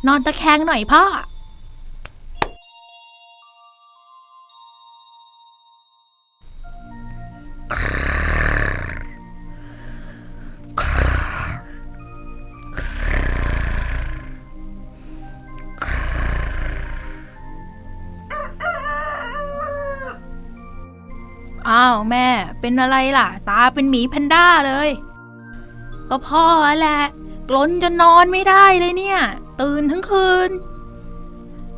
นอนตะแคงหน่อยพ่อ อ้าวแม่เป็นอะไรล่ะตาเป็นหมีแพนด้าเลยก็พ่อแหละกรนจนนอนไม่ได้เลยเนี่ยตื่นทั้งคืน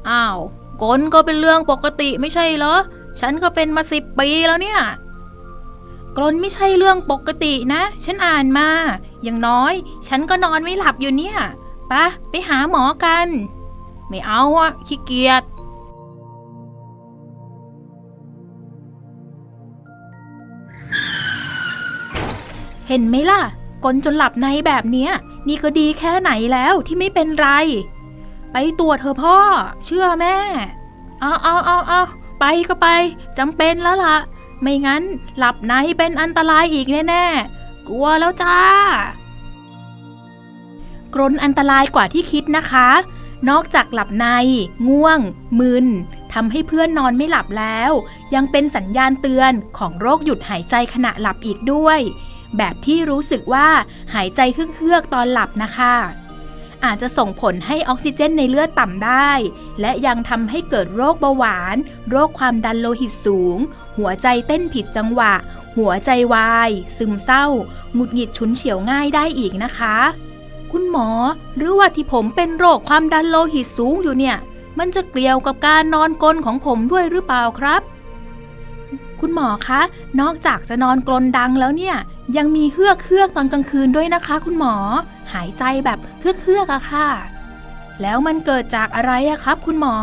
อ้าวกรนก็เป็นเรื่องปกติไม่ใช่เหรอฉันก็เป็นมา10 ปีแล้วเนี่ยกรนไม่ใช่เรื่องปกตินะฉันอ่านมาอย่างน้อยฉันก็นอนไม่หลับอยู่เนี่ยไปหาหมอกันไม่เอาอะขี้เกียจเห็นไหมล่ะกลนจนหลับในแบบเนี้ยนี่ก็ดีแค่ไหนแล้วที่ไม่เป็นไรไปตรวจเถอะพ่อเชื่อแม่เอาไปก็ไปจำเป็นแล้วล่ะไม่งั้นหลับในเป็นอันตรายอีกแน่ๆกลัวแล้วจ้ากรนอันตรายกว่าที่คิดนะคะนอกจากหลับในง่วงมึนทำให้เพื่อนนอนไม่หลับแล้วยังเป็นสัญญาณเตือนของโรคหยุดหายใจขณะหลับอีกด้วยแบบที่รู้สึกว่าหายใจเฮือกๆตอนหลับนะคะอาจจะส่งผลให้ออกซิเจนในเลือดต่ำได้และยังทำให้เกิดโรคเบาหวานโรคความดันโลหิตสูงหัวใจเต้นผิดจังหวะหัวใจวายซึมเศร้าหงุดหงิดฉุนเฉียวง่ายได้อีกนะคะคุณหมอหรือว่าที่ผมเป็นโรคความดันโลหิตสูงอยู่เนี่ยมันจะเกี่ยวกับการนอนกรนของผมด้วยหรือเปล่าครับคุณหมอคะนอกจากจะนอนกรนดังแล้วเนี่ยยังมีเฮือกตอนกลางคืนด้วยนะคะคุณหมอหายใจแบบเฮือกอะค่ะแล้วมันเกิดจากอะไรอะครับคุณหมอ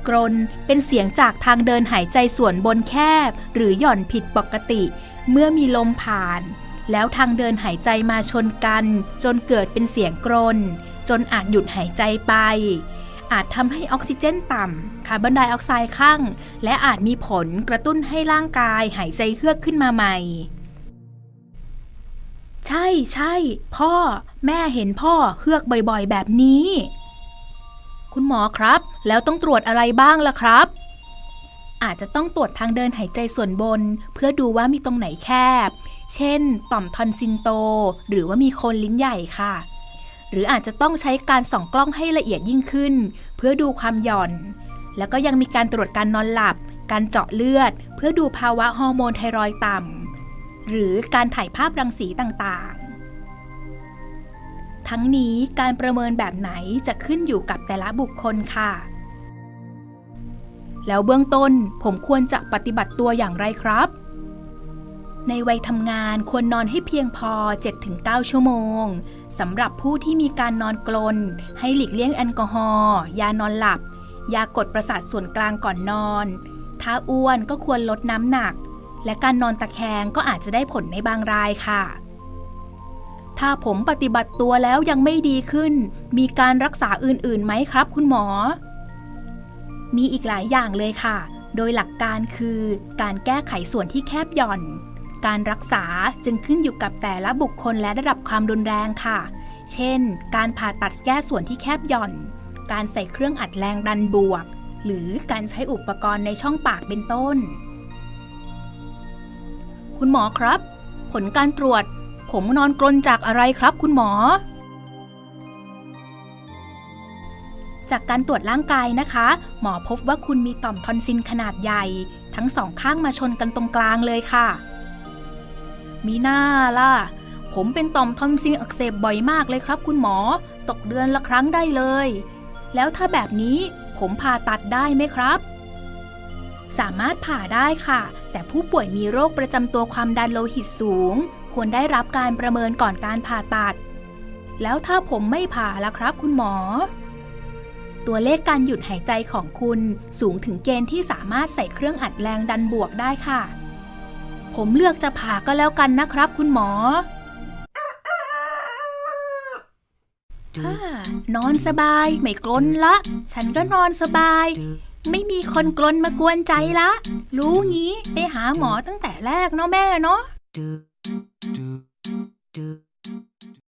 กรนเป็นเสียงจากทางเดินหายใจส่วนบนแคบหรือหย่อนผิดปกติเมื่อมีลมผ่านแล้วทางเดินหายใจมาชนกันจนเกิดเป็นเสียงกรนจนอาจหยุดหายใจไปอาจทำให้ออกซิเจนต่ำคาร์บอนไดออกไซด์คั่งและอาจมีผลกระตุ้นให้ร่างกายหายใจเฮือกขึ้นมาใหม่ใช่พ่อแม่เห็นพ่อเฮือกบ่อยๆแบบนี้คุณหมอครับแล้วต้องตรวจอะไรบ้างล่ะครับอาจจะต้องตรวจทางเดินหายใจส่วนบนเพื่อดูว่ามีตรงไหนแคบเช่นต่อมทอนซิลโตหรือว่ามีโคนลิ้นใหญ่ค่ะหรืออาจจะต้องใช้การส่องกล้องให้ละเอียดยิ่งขึ้นเพื่อดูความหย่อนแล้วก็ยังมีการตรวจการนอนหลับการเจาะเลือดเพื่อดูภาวะฮอร์โมนไทรอยด์ต่ำหรือการถ่ายภาพรังสีต่างๆทั้งนี้การประเมินแบบไหนจะขึ้นอยู่กับแต่ละบุคคลค่ะแล้วเบื้องต้นผมควรจะปฏิบัติตัวอย่างไรครับในวัยทำงานควรนอนให้เพียงพอ 7-9 ชั่วโมงสำหรับผู้ที่มีการนอนกรนให้หลีกเลี่ยงแอลกอฮอล์ยานอนหลับยากดประสาทส่วนกลางก่อนนอนถ้าอ้วนก็ควรลดน้ำหนักและการนอนตะแคงก็อาจจะได้ผลในบางรายค่ะถ้าผมปฏิบัติตัวแล้วยังไม่ดีขึ้นมีการรักษาอื่นๆไหมครับคุณหมอมีอีกหลายอย่างเลยค่ะโดยหลักการคือการแก้ไขส่วนที่แคบหย่อนการรักษาจึงขึ้นอยู่กับแต่ละบุคคลและระดับความรุนแรงค่ะเช่นการผ่าตัดแก้ส่วนที่แคบหย่อนการใส่เครื่องอัดแรงดันบวกหรือการใช้อุปกรณ์ในช่องปากเป็นต้นคุณหมอครับผลการตรวจผมนอนกรนจากอะไรครับคุณหมอจากการตรวจร่างกายนะคะหมอพบว่าคุณมีต่อมทอนซิลขนาดใหญ่ทั้งสองข้างมาชนกันตรงกลางเลยค่ะมีหน้าล่ะผมเป็นต่อมทอนซิลอักเสบบ่อยมากเลยครับคุณหมอตกเดือนละครั้งได้เลยแล้วถ้าแบบนี้ผมผ่าตัดได้ไหมครับสามารถผ่าได้ค่ะแต่ผู้ป่วยมีโรคประจำตัวความดันโลหิตสูงควรได้รับการประเมินก่อนการผ่าตัดแล้วถ้าผมไม่ผ่าล่ะครับคุณหมอตัวเลขการหยุดหายใจของคุณสูงถึงเกณฑ์ที่สามารถใส่เครื่องอัดแรงดันบวกได้ค่ะผมเลือกจะผ่าก็แล้วกันนะครับคุณหมอ นอนสบายไม่กลนละฉันก็นอนสบายไม่มีคนกลนมากวนใจละรู้งี้ไปหาหมอตั้งแต่แรกเนาะแม่เนาะ